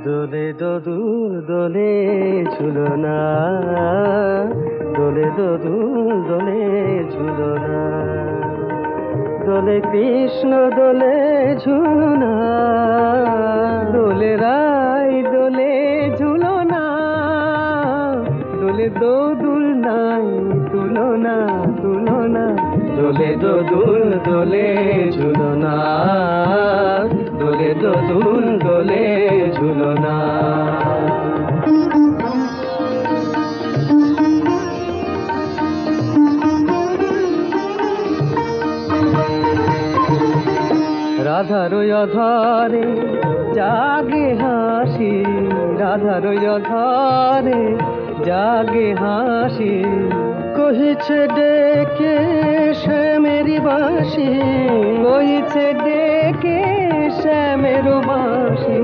দোলে দোদুল দোলে ঝুলনা, দোলে দোদুল দোলে ঝুলনা, দোলে কৃষ্ণ দোলে ঝুলনা, দোলে রাই দোলে ঝুলনা, দোলে দোদুল নাই তুলনা তুলনা, দোলে দোদুল দোলে ঝুলনা, দোলে দোদুল দোলে ঝুলনা। রাধার অধরে জাগে হাসি, রাধার অধরে জাগে হাসি, কহিছে ডেকে শ্যামের বাঁশি, কহিছে ডেকে শ্যামের বাঁশি।